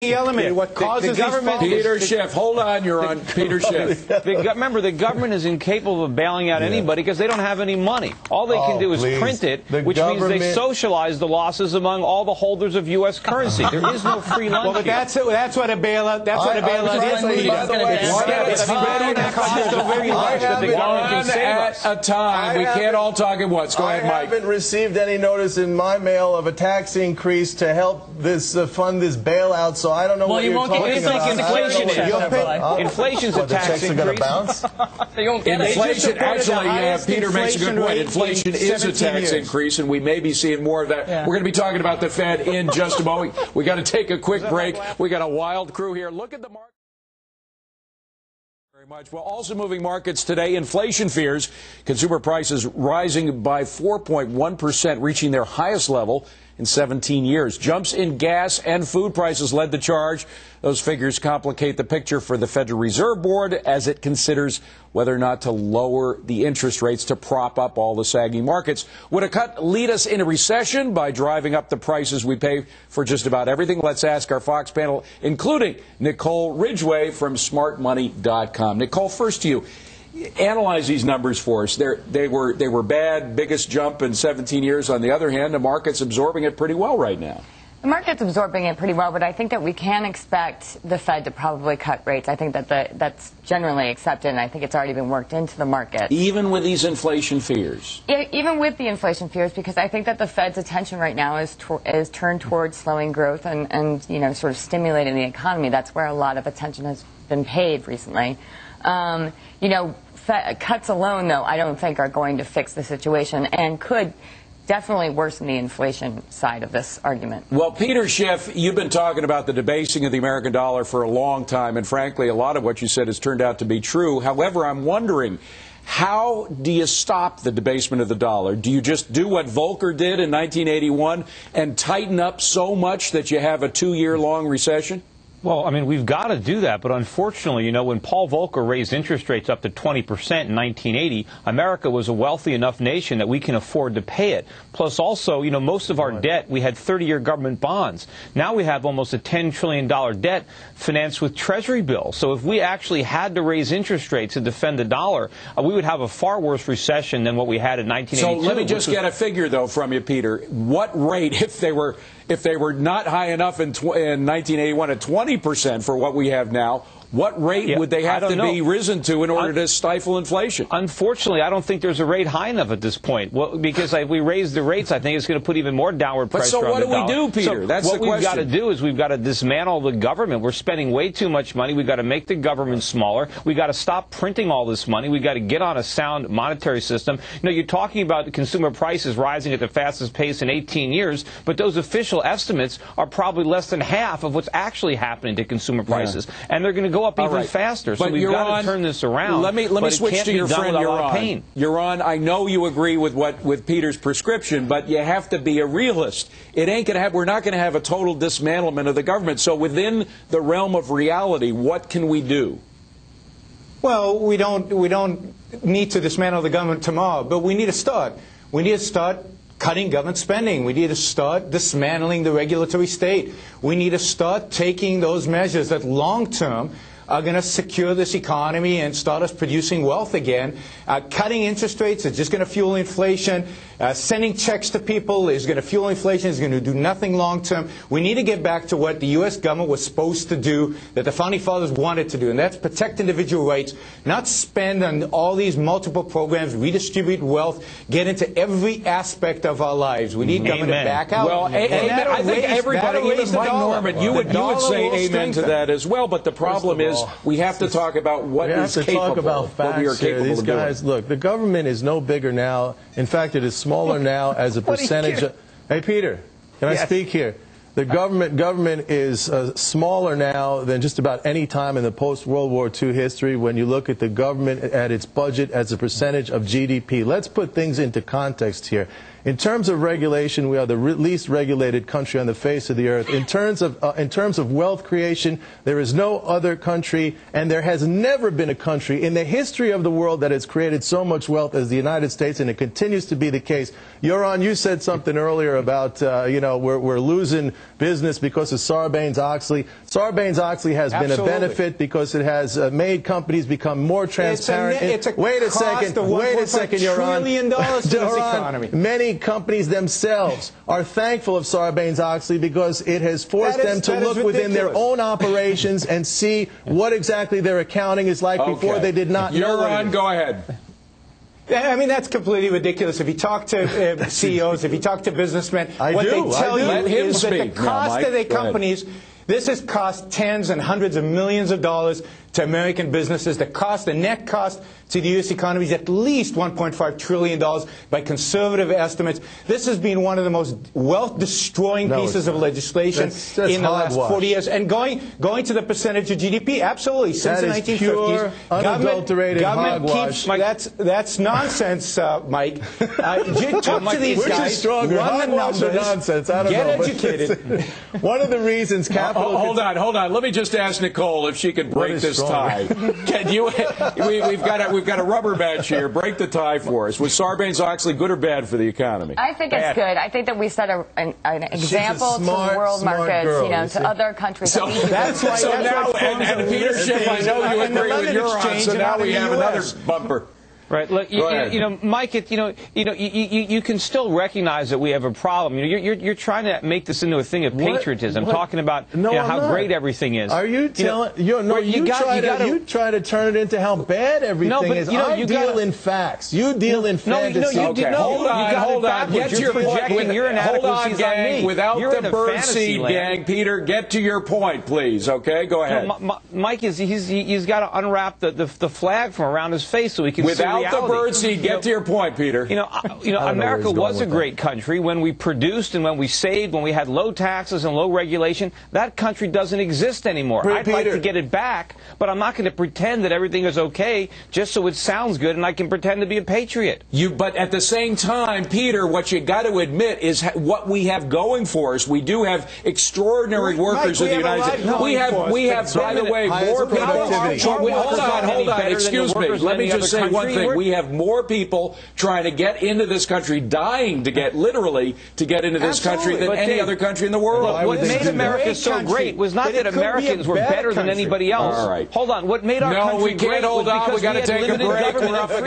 The element, what causes the government, Peter Schiff, hold on, you're on Peter Schiff. Remember, the government is incapable of bailing out anybody because they don't have any money. All they can do is print it, which means they socialize the losses among all the holders of U.S. currency. There is no free lunch. Well, but that's what a bailout. That's what a bailout is. One at a time. We can't all talk at once. Go ahead, Mike. I haven't received any notice in my mail of a tax increase to help this fund this bailout. So I don't know what you're talking about. Inflation is. Inflation's a tax increase. Inflation, actually, Peter makes a good point. Inflation is a tax increase, and we may be seeing more of that. Yeah. We're going to be talking about the Fed in just a moment. We got to take a quick break. We got a wild crew here. Look at the market. Very much. Well, also moving markets today, inflation fears, consumer prices rising by 4.1%, reaching their highest level in 17 years. Jumps in gas and food prices led the charge. Those figures complicate the picture for the Federal Reserve Board as it considers whether or not to lower the interest rates to prop up all the sagging markets. Would a cut lead us in a recession by driving up the prices we pay for just about everything? Let's ask our Fox panel, including Nicole Ridgway from smartmoney.com. Nicole, first to you. Analyze these numbers for us. They were bad, biggest jump in 17 years. On the other hand, the market's absorbing it pretty well right now. The market's absorbing it pretty well, but I think that we can expect the Fed to probably cut rates. I think that that's generally accepted, and I think it's already been worked into the market. Even with these inflation fears? Even with the inflation fears, because I think that the Fed's attention right now is turned towards slowing growth and sort of stimulating the economy. That's where a lot of attention has been paid recently. Cuts alone, though, I don't think are going to fix the situation and could definitely worsen the inflation side of this argument. Well, Peter Schiff, you've been talking about the debasing of the American dollar for a long time, and frankly, a lot of what you said has turned out to be true. However, I'm wondering, how do you stop the debasement of the dollar? Do you just do what Volcker did in 1981 and tighten up so much that you have a 2-year-long recession? Well, I mean, we've got to do that. But unfortunately, when Paul Volcker raised interest rates up to 20% in 1980, America was a wealthy enough nation that we can afford to pay it. Plus, also, most of our debt, we had 30-year government bonds. Now we have almost a $10 trillion debt financed with Treasury bills. So if we actually had to raise interest rates to defend the dollar, we would have a far worse recession than what we had in 1982. So let me just get a figure, though, from you, Peter. What rate, if they were not high enough in 1981 at 20% for what we have now, what rate would they have to be risen to in order to stifle inflation? Unfortunately, I don't think there's a rate high enough at this point. Well, because if we raise the rates, I think it's going to put even more downward pressure on the dollar. So what do we do, Peter? That's the question. What we've got to do is we've got to dismantle the government. We're spending way too much money. We've got to make the government smaller. We've got to stop printing all this money. We've got to get on a sound monetary system. You're talking about the consumer prices rising at the fastest pace in 18 years, but those official estimates are probably less than half of what's actually happening to consumer prices. Yeah. And they're going to go up even faster. So we've got to turn this around. Let me switch to your friend, Yaron. Yaron, I know you agree with Peter's prescription, but you have to be a realist. It ain't going to have. We're not going to have a total dismantlement of the government. So within the realm of reality, what can we do? Well, we don't need to dismantle the government tomorrow, but we need to start. We need to start cutting government spending. We need to start dismantling the regulatory state. We need to start taking those measures that long-term are going to secure this economy and start us producing wealth again. Cutting interest rates is just going to fuel inflation. Sending checks to people is going to fuel inflation. It's going to do nothing long term. We need to get back to what the U.S. government was supposed to do, that the Founding Fathers wanted to do, and that's protect individual rights, not spend on all these multiple programs, redistribute wealth, get into every aspect of our lives. We need government to back out. Well, I think everybody, even Mike Norman, you would say amen to that as well, but the problem is we have to talk about what is capable, what we are capable of doing. Look, the government is no bigger now. In fact, it is smaller now as a percentage of... Hey, Peter, can I speak here? The government is smaller now than just about any time in the post-World War II history when you look at the government at its budget as a percentage of GDP. Let's put things into context here. In terms of regulation, we are the least regulated country on the face of the earth. In terms of wealth creation, there is no other country, and there has never been a country in the history of the world that has created so much wealth as the United States, and it continues to be the case. Yoran, you said something earlier about, we're losing business because of Sarbanes-Oxley. Sarbanes-Oxley has been a benefit because it has made companies become more transparent. Wait a second, Yoran. Economy. Many companies themselves are thankful of Sarbanes-Oxley because it has forced them to look within their own operations and see what exactly their accounting is like before they did not know. Yoran, go ahead. I mean, that's completely ridiculous. If you talk to CEOs, if you talk to businessmen, what they tell you is that the cost of their companies, this has cost tens and hundreds of millions of dollars to American businesses. The net cost to the U.S. economy is at least $1.5 trillion by conservative estimates. This has been one of the most wealth-destroying pieces of legislation in the last 40 years. And going to the percentage of GDP, absolutely. Since the 1950s, unadulterated government keeps. That's nonsense, Mike. Talk to these guys. Run the numbers. Nonsense. I don't get know. Educated. One of the reasons capital. Hold on. Let me just ask Nicole if she could break this tie. Can you? We've got a rubber match here. Break the tie for us. Was Sarbanes-Oxley good or bad for the economy? I think it's good. I think that we set an example to world markets, to other countries. So that's why. So now, and Peter Schiff, I know you agree with Yoran. So now we have another bumper. Right. Look, Mike, you can still recognize that we have a problem. You're trying to make this into a thing of patriotism, talking about how great everything is. Are you telling? You try to turn it into how bad everything is. I deal in facts. You deal in fantasy. Hold on. Get to your point. Hold on, gang. Without the birdseed, gang. Peter, get to your point, please. Okay, go ahead. Mike he's got to unwrap the flag from around his face so he can see. The birdseed, get to your point, Peter. America was a great country when we produced and when we saved, when we had low taxes and low regulation. That country doesn't exist anymore. I'd like to get it back, but I'm not going to pretend that everything is okay just so it sounds good and I can pretend to be a patriot. But at the same time, Peter, what you got to admit is what we have going for us. We do have extraordinary workers in the United States. We have, by the way, more people. Hold on. Excuse me. Let me just say one thing. We have more people trying to get into this country, dying to get into this country than any other country in the world. What made America so great was not that Americans were better than anybody else. All right. Hold on. What made our country great was because we had limited government.